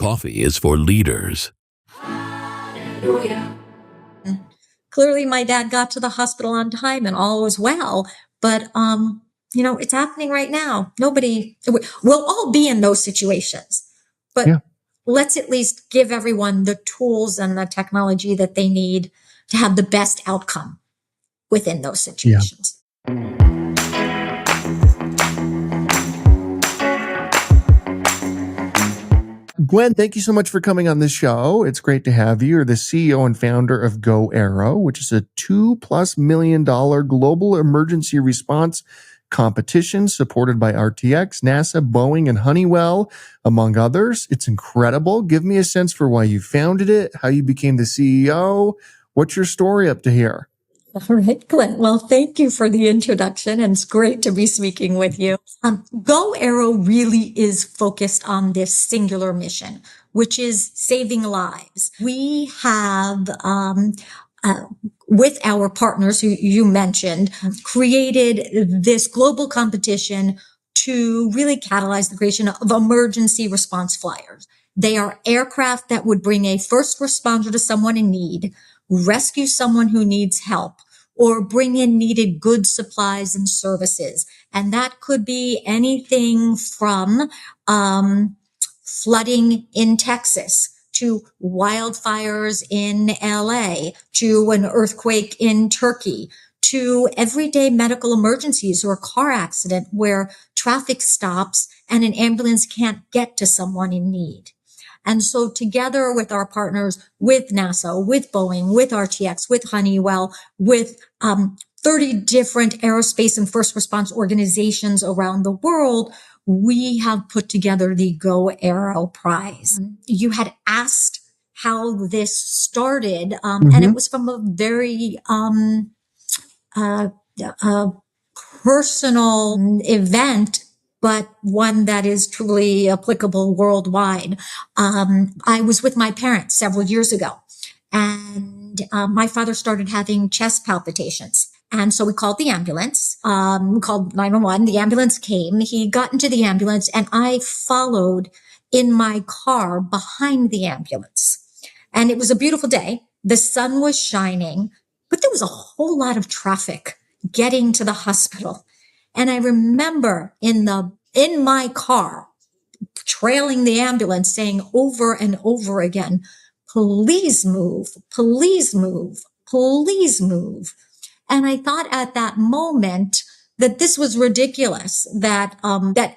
coffee is for leaders. Clearly, my dad got to the hospital on time and all was well. But, it's happening right now. We'll all be in those situations. But let's at least give everyone the tools and the technology that they need to have the best outcome within those situations. Gwen, thank you so much for coming on this show. It's great to have you. You're the CEO and founder of GoAERO, which is a $2+ million global emergency response competition supported by RTX, NASA, Boeing, and Honeywell, among others. It's incredible. Give me a sense for why you founded it, how you became the CEO. What's your story up to here? All right, Clint. Well, thank you for the introduction, and it's great to be speaking with you. GoAERO really is focused on this singular mission, which is saving lives. We have, with our partners who you mentioned, created this global competition to really catalyze the creation of emergency response flyers. They are aircraft that would bring a first responder to someone in need, rescue someone who needs help, or bring in needed goods, supplies, and services. And that could be anything from flooding in Texas to wildfires in LA to an earthquake in Turkey to everyday medical emergencies or a car accident where traffic stops and an ambulance can't get to someone in need. And so together with our partners, with NASA, with Boeing, with RTX, with Honeywell, with 30 different aerospace and first response organizations around the world, we have put together the GoAERO Prize. You had asked how this started, and it was from a very personal event, but one that is truly applicable worldwide. I was with my parents several years ago, and my father started having chest palpitations. And so we called the ambulance, we called 911. The ambulance came. He got into the ambulance, and I followed in my car behind the ambulance. And it was a beautiful day. The sun was shining, but there was a whole lot of traffic getting to the hospital. And I remember in my car, trailing the ambulance, saying over and over again, please move, please move, please move. And I thought at that moment that this was ridiculous, that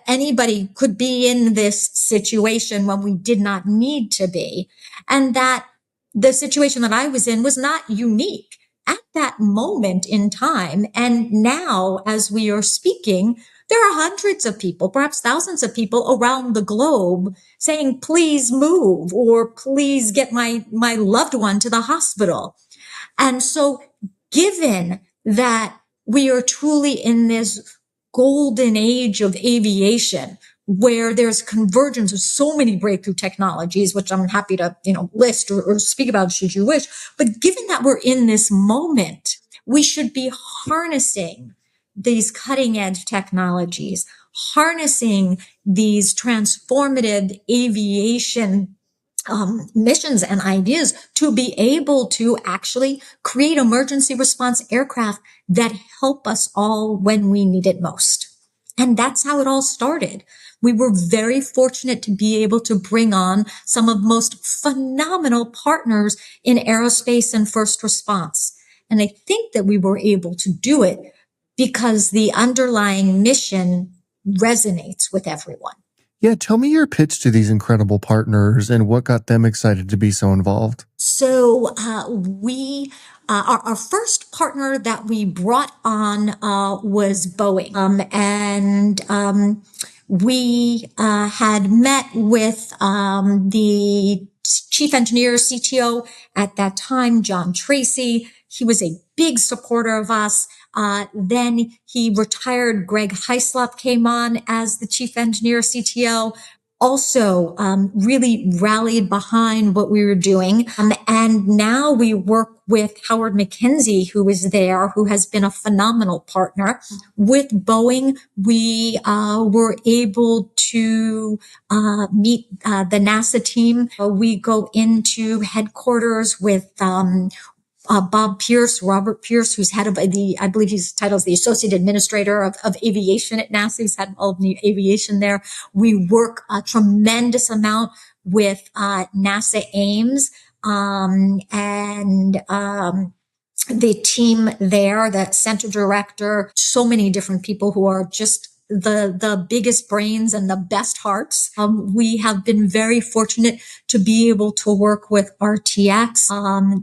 anybody could be in this situation when we did not need to be. And that the situation that I was in was not unique at that moment in time. And now, as we are speaking, there are hundreds of people, perhaps thousands of people around the globe saying, please move, or please get my loved one to the hospital. And so given that we are truly in this golden age of aviation, where there's convergence of so many breakthrough technologies, which I'm happy to, list or speak about should you wish. But given that we're in this moment, we should be harnessing these cutting edge technologies, harnessing these transformative aviation missions and ideas to be able to actually create emergency response aircraft that help us all when we need it most. And that's how it all started. We were very fortunate to be able to bring on some of the most phenomenal partners in aerospace and first response. And I think that we were able to do it because the underlying mission resonates with everyone. Yeah, tell me your pitch to these incredible partners and what got them excited to be so involved. So our first partner that we brought on was Boeing, and we had met with the chief engineer, CTO at that time, John Tracy. He was a big supporter of us. Then he retired. Greg Hyslop came on as the chief engineer, CTO. also really rallied behind what we were doing. And now we work with Howard McKenzie, who is there, who has been a phenomenal partner. With Boeing, we were able to meet the NASA team. We go into headquarters with Bob Pierce, Robert Pierce, who's head of I believe his title is the Associate Administrator of Aviation at NASA. He's had all of the aviation there. We work a tremendous amount with NASA Ames and the team there, the center director, so many different people who are just the biggest brains and the best hearts. We have been very fortunate to be able to work with RTX,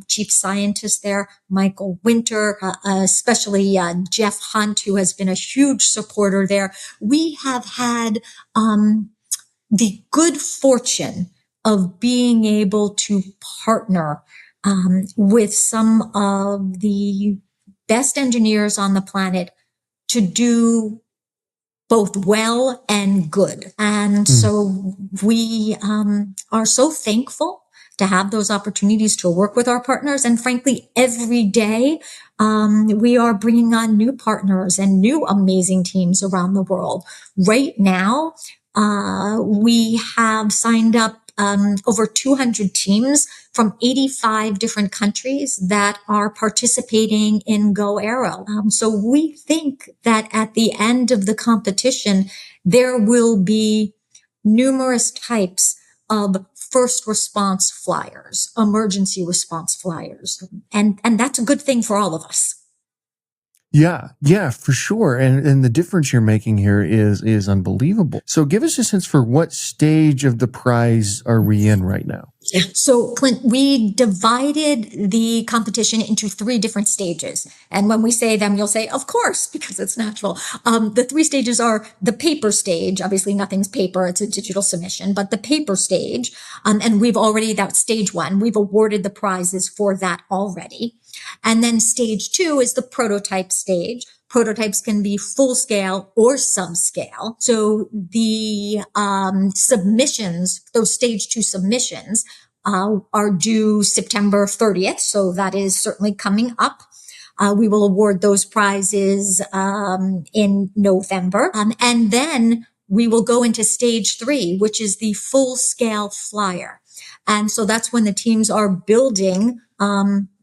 chief scientist there, Michael Winter, especially Jeff Hunt, who has been a huge supporter there. We have had the good fortune of being able to partner with some of the best engineers on the planet to do both well and good. And so we are so thankful to have those opportunities to work with our partners. And frankly, every day we are bringing on new partners and new amazing teams around the world. Right now, we have signed up over 200 teams from 85 different countries that are participating in GoAERO. So we think that at the end of the competition, there will be numerous types of first response flyers, emergency response flyers. And that's a good thing for all of us. Yeah, for sure. And the difference you're making here is unbelievable. So give us a sense for what stage of the prize are we in right now? Yeah. So, Clint, we divided the competition into 3 different stages. And when we say them, you'll say, of course, because it's natural. The 3 stages are the paper stage. Obviously, nothing's paper. It's a digital submission, but the paper stage. And that's stage 1. We've awarded the prizes for that already. And then stage 2 is the prototype stage. Prototypes can be full scale or subscale. So the submissions, those stage 2 submissions, are due September 30th. So that is certainly coming up. We will award those prizes in November. And then we will go into stage 3, which is the full scale flyer. And so that's when the teams are building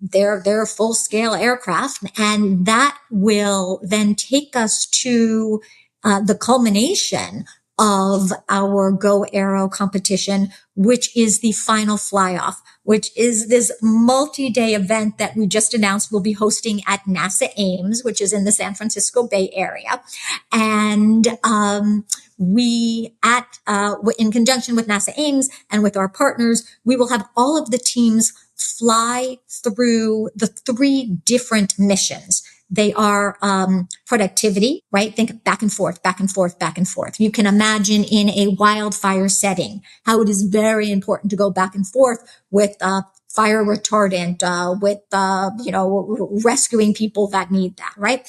their full scale aircraft. And that will then take us to the culmination of our GoAERO competition, which is the final fly off, which is this multi-day event that we just announced we'll be hosting at NASA Ames, which is in the San Francisco Bay Area. And in conjunction with NASA Ames and with our partners, we will have all of the teams fly through the 3 different missions. They are productivity, right? Think back and forth, back and forth, back and forth. You can imagine in a wildfire setting how it is very important to go back and forth with fire retardant, with rescuing people that need that, right?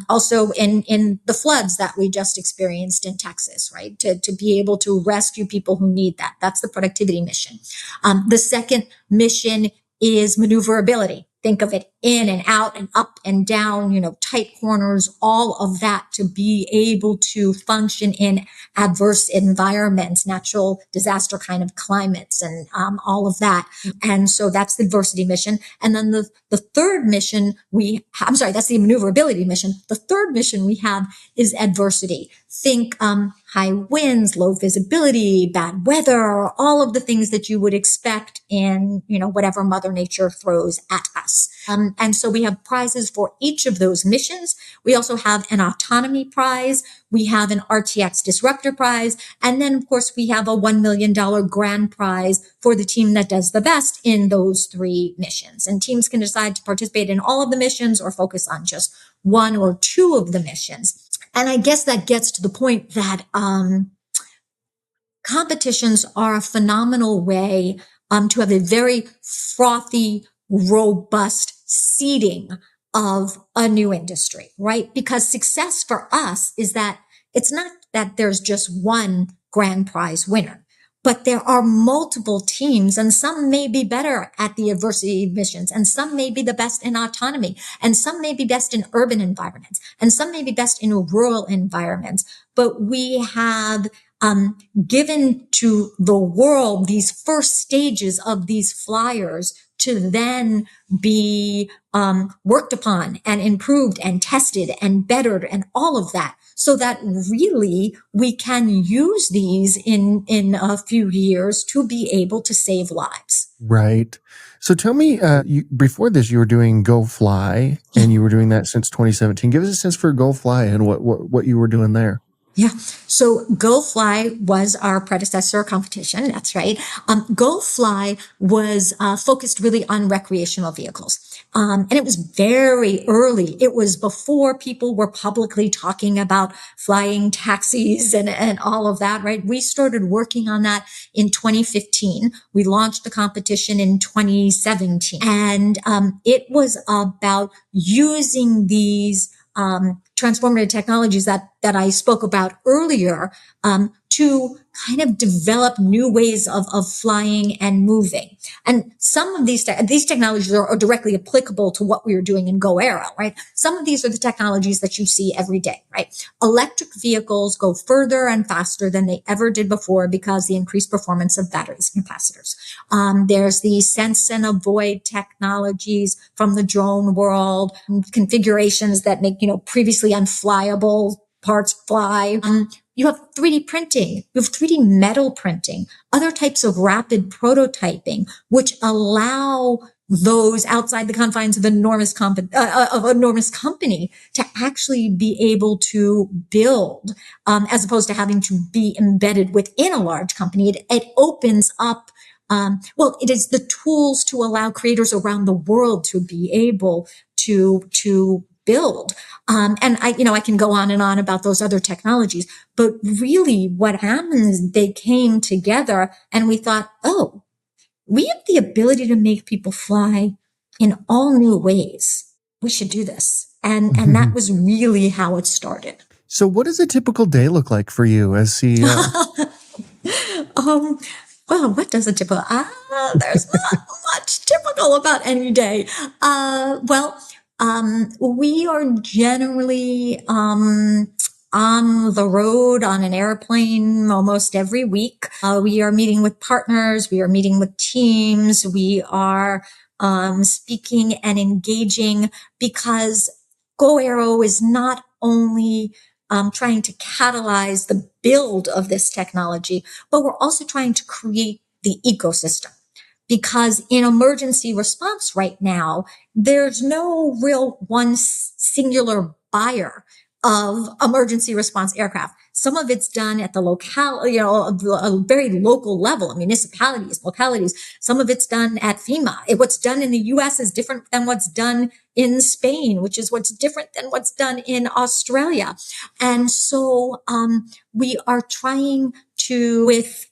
Also in the floods that we just experienced in Texas, right? To be able to rescue people who need that. That's the productivity mission. The second mission is maneuverability. Think of it in and out and up and down, tight corners, all of that to be able to function in adverse environments, natural disaster kind of climates and all of that. And so that's the adversity mission. And then the third mission that's the maneuverability mission. The third mission we have is adversity. Think high winds, low visibility, bad weather, all of the things that you would expect in, whatever Mother Nature throws at us. And so we have prizes for each of those missions. We also have an autonomy prize. We have an RTX disruptor prize. And then, of course, we have a $1 million grand prize for the team that does the best in those 3 missions. And teams can decide to participate in all of the missions or focus on just 1 or 2 of the missions. And I guess that gets to the point that competitions are a phenomenal way to have a very frothy, robust seeding of a new industry, right? Because success for us is that it's not that there's just one grand prize winner. But there are multiple teams, and some may be better at the adversity missions, and some may be the best in autonomy, and some may be best in urban environments, and some may be best in rural environments. But we have given to the world these first stages of these flyers to then be worked upon and improved and tested and bettered and all of that, so that really we can use these in a few years to be able to save lives. Right. So tell me, before this, you were doing Go Fly, and you were doing that since 2017. Give us a sense for Go Fly and what you were doing there. Yeah. So Go Fly was our predecessor competition. That's right. Go Fly was focused really on recreational vehicles. And it was very early. It was before people were publicly talking about flying taxis and all of that, right? We started working on that in 2015. We launched the competition in 2017. And it was about using these transformative technologies that I spoke about earlier, to kind of develop new ways of flying and moving. And some of these technologies are directly applicable to what we are doing in GoAERO, right? Some of these are the technologies that you see every day, right? Electric vehicles go further and faster than they ever did before because the increased performance of batteries and capacitors. There's the sense and avoid technologies from the drone world, configurations that make, previously unflyable parts fly. You have 3D printing, you have 3D metal printing, other types of rapid prototyping, which allow those outside the confines of enormous company to actually be able to build, as opposed to having to be embedded within a large company. It opens up, it is the tools to allow creators around the world to be able to build. And I can go on and on about those other technologies, but really what happened is they came together and we thought, oh, we have the ability to make people fly in all new ways. We should do this. And that was really how it started. So what does a typical day look like for you as CEO? Well, what does a typical, there's not much typical about any day. We are generally, on the road on an airplane almost every week. We are meeting with partners. We are meeting with teams. We are, speaking and engaging, because GoAERO is not only trying to catalyze the build of this technology, but we're also trying to create the ecosystem. Because in emergency response right now, there's no real one singular buyer of emergency response aircraft. Some of it's done at the locale, a very local level, municipalities, localities. Some of it's done at FEMA. What's done in the US is different than what's done in Spain, which is what's different than what's done in Australia. And so, we are trying to, with,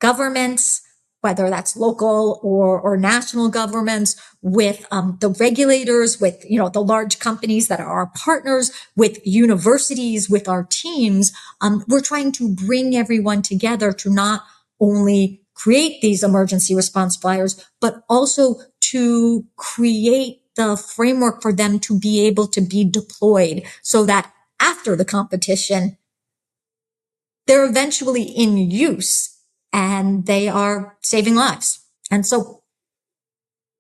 governments, whether that's local or national governments, with the regulators, with the large companies that are our partners, with universities, with our teams, we're trying to bring everyone together to not only create these emergency response flyers, but also to create the framework for them to be able to be deployed, so that after the competition, they're eventually in use and they are saving lives. And so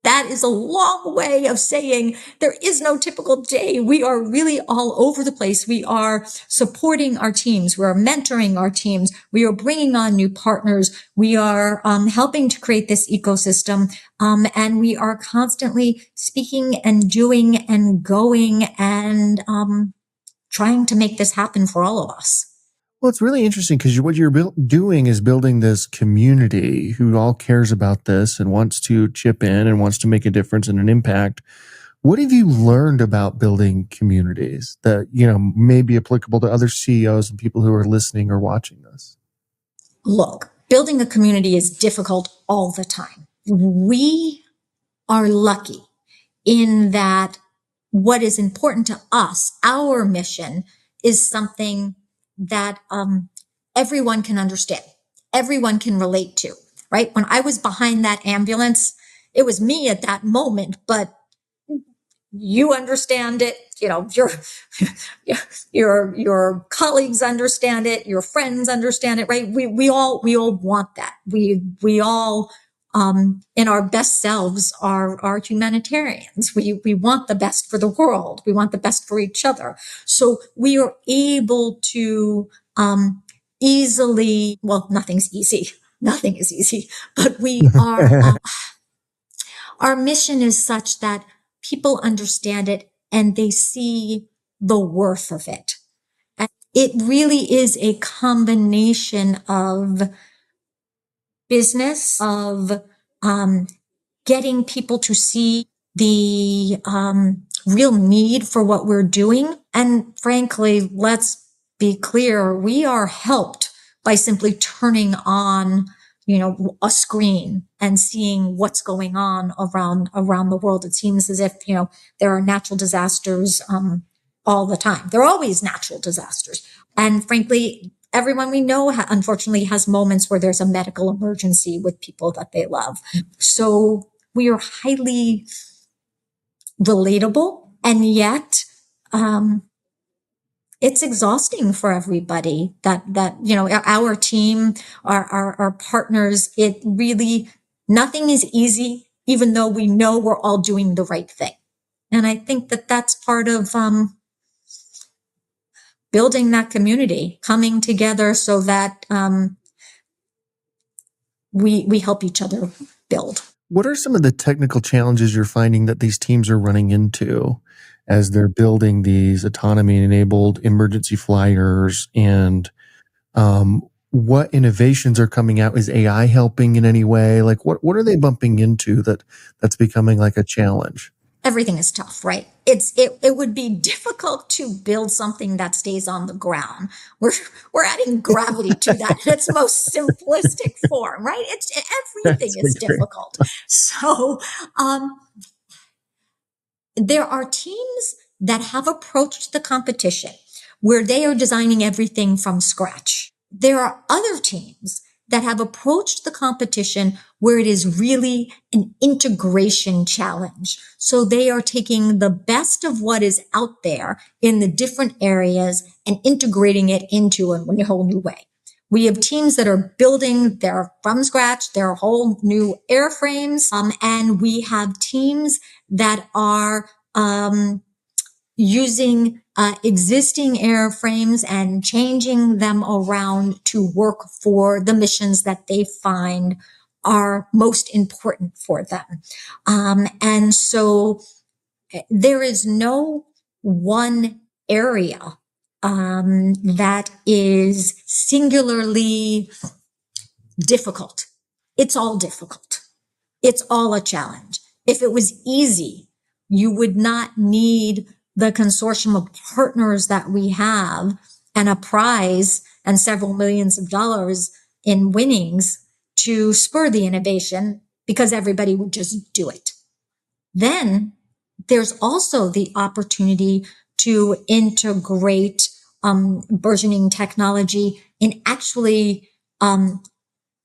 that is a long way of saying there is no typical day. We are really all over the place. We are supporting our teams. We are mentoring our teams. We are bringing on new partners. We are helping to create this ecosystem. And we are constantly speaking and doing and going and trying to make this happen for all of us. Well, it's really interesting because what you're doing is building this community who all cares about this and wants to chip in and wants to make a difference and an impact. What have you learned about building communities that, may be applicable to other CEOs and people who are listening or watching this? Look, building a community is difficult all the time. We are lucky in that what is important to us, our mission, is something that everyone can understand, everyone can relate to, right? When I was behind that ambulance, it was me at that moment, but you understand it, your colleagues understand it, your friends understand it, right? We all want that. We all, in our best selves are humanitarians. We want the best for the world. We want the best for each other. So we are able to, easily, well, nothing's easy. Nothing is easy, but we are, our mission is such that people understand it and they see the worth of it. And it really is a combination of business, of getting people to see the real need for what we're doing. And frankly, let's be clear, we are helped by simply turning on a screen and seeing what's going on around the world. It seems as if, there are natural disasters, all the time. There are always natural disasters. And frankly, everyone we know, unfortunately, has moments where there's a medical emergency with people that they love. So we are highly relatable, and yet, it's exhausting for everybody that, our team, our partners, it really, nothing is easy, even though we know we're all doing the right thing. And I think that that's part of, building that community, coming together so that, we help each other build. What are some of the technical challenges you're finding that these teams are running into as they're building these autonomy-enabled emergency flyers? And what innovations are coming out? Is AI helping in any way? Like, what are they bumping into that's becoming like a challenge? Everything is tough, right? It would be difficult to build something that stays on the ground. We're adding gravity to that in its most simplistic form, right? Everything is difficult. So, there are teams that have approached the competition where they are designing everything from scratch. There are other teams that have approached the competition where it is really an integration challenge. So they are taking the best of what is out there in the different areas and integrating it into a whole new way. We have teams that are building their from scratch, their whole new airframes, and we have teams that are using existing airframes and changing them around to work for the missions that they find are most important for them. And so there is no one area that is singularly difficult. It's all difficult. It's all a challenge. If it was easy, you would not need the consortium of partners that we have and a prize and several millions of dollars in winnings to spur the innovation, because everybody would just do it. Then there's also the opportunity to integrate burgeoning technology in actually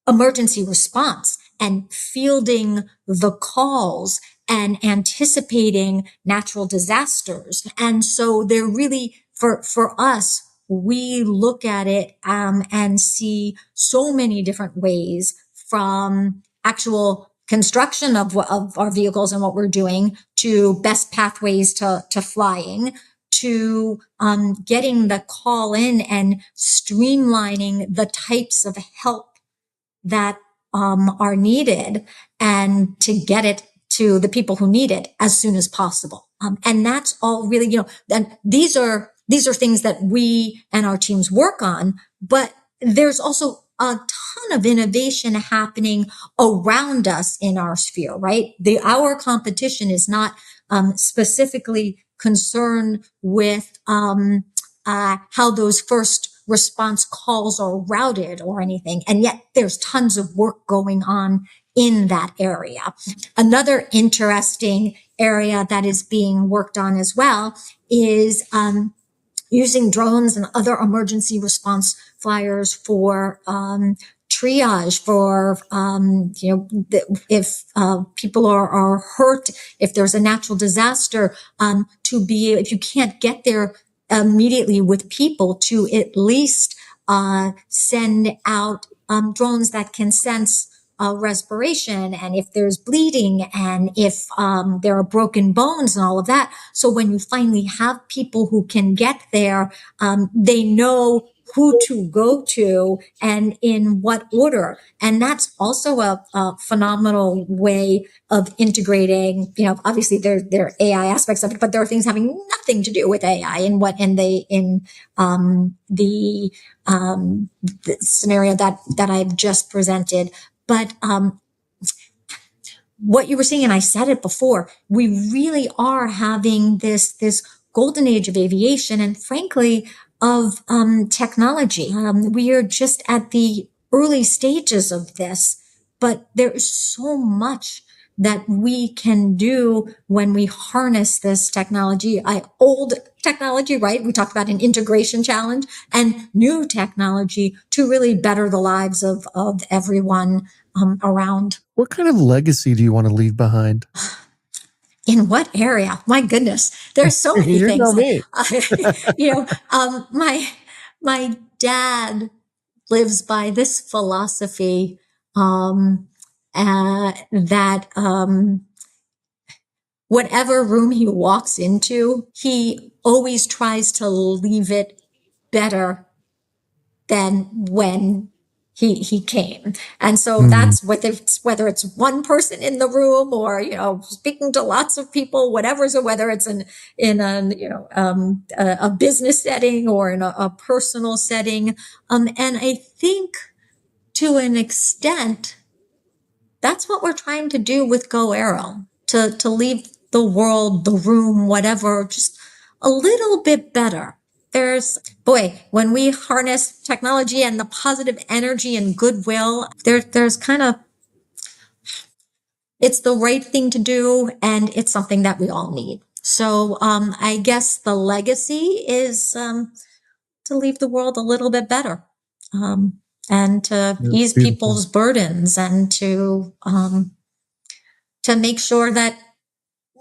emergency response and fielding the calls and anticipating natural disasters. And so they're really, for us, we look at it and see so many different ways, from actual construction of our vehicles and what we're doing, to best pathways to flying, to getting the call in and streamlining the types of help that are needed, and to get it to the people who need it as soon as possible. And that's all really, and these are things that we and our teams work on, but there's also a ton of innovation happening around us in our sphere, right? Our competition is not specifically concerned with how those first response calls are routed or anything. And yet there's tons of work going on in that area. Another interesting area that is being worked on as well is using drones and other emergency response flyers for triage, for if people are hurt, if there's a natural disaster, if you can't get there immediately with people, to at least send out drones that can sense respiration, and if there's bleeding, and if there are broken bones and all of that. So when you finally have people who can get there, they know who to go to and in what order. And that's also a phenomenal way of integrating, obviously there are AI aspects of it, but there are things having nothing to do with AI in the scenario that I've just presented. But what you were saying, and I said it before, we really are having this golden age of aviation, and frankly of technology. We are just at the early stages of this, but there is so much that we can do when we harness this technology. Old technology, right? We talked about an integration challenge, and new technology to really better the lives of everyone around. What kind of legacy do you want to leave behind? In what area? My goodness, there's so many You things. tell me. My dad lives by this philosophy that whatever room he walks into, he always tries to leave it better than when he came. And so that's whether it's one person in the room, or, speaking to lots of people, whatever. So whether it's in a business setting or in a personal setting. And I think to an extent, that's what we're trying to do with GoAERO, to leave the world, the room, whatever, just a little bit better. When we harness technology and the positive energy and goodwill, there's kind of, it's the right thing to do, and it's something that we all need. So I guess the legacy is to leave the world a little bit better, and to ease people's burdens, and to make sure that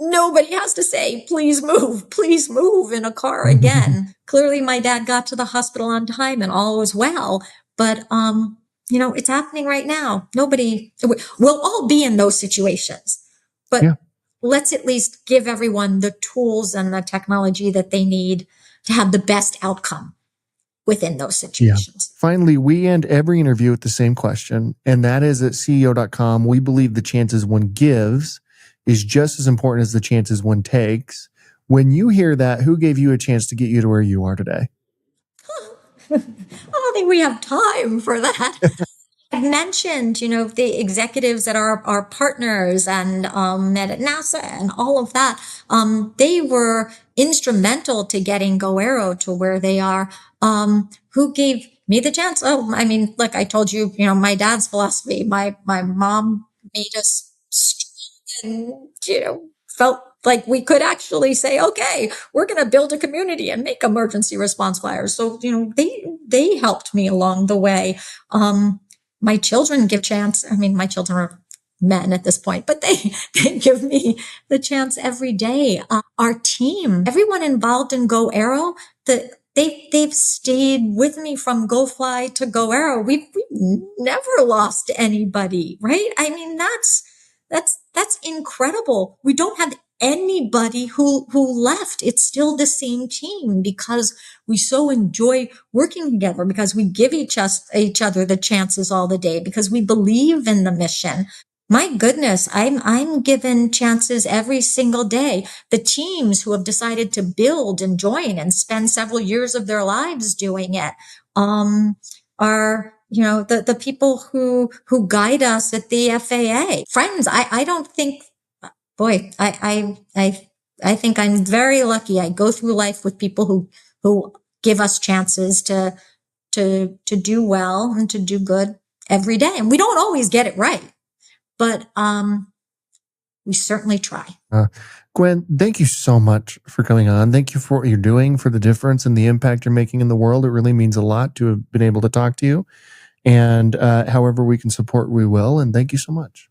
nobody has to say, please move in a car again. Clearly my dad got to the hospital on time and all was well, but it's happening right now. We'll all be in those situations, but let's at least give everyone the tools and the technology that they need to have the best outcome within those situations. Yeah. Finally, we end every interview with the same question, and that is, at CEO.com, we believe the chances one gives is just as important as the chances one takes. When you hear that, who gave you a chance to get you to where you are today? I don't think we have time for that. I mentioned, the executives that are our partners and at NASA and all of that. They were instrumental to getting GoAERO to where they are. Who gave me the chance? Look, I told you, my dad's philosophy. My mom made us strong, and felt like we could actually say, okay, we're going to build a community and make emergency response flyers. So, they helped me along the way. My children give chance. My children are men at this point, but they give me the chance every day. Our team, everyone involved in GoAERO, they've stayed with me from GoFly to GoAERO. We've never lost anybody, right? That's incredible. We don't have anybody who left. It's still the same team, because we so enjoy working together, because we give each other the chances all the day, because we believe in the mission. My goodness, I'm given chances every single day. The teams who have decided to build and join and spend several years of their lives doing it are the people who guide us at the FAA. Friends, I don't think, I think I'm very lucky. I go through life with people who give us chances to do well and to do good every day. And we don't always get it right, but we certainly try. Gwen, thank you so much for coming on. Thank you for what you're doing, for the difference and the impact you're making in the world. It really means a lot to have been able to talk to you. And however we can support, we will. And thank you so much.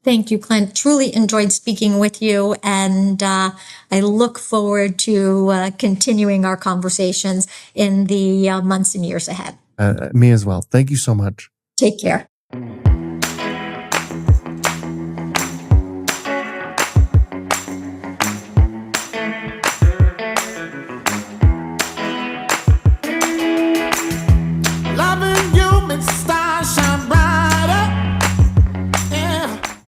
Thank you, Clint. Truly enjoyed speaking with you. And I look forward to continuing our conversations in the months and years ahead. Me as well. Thank you so much. Take care.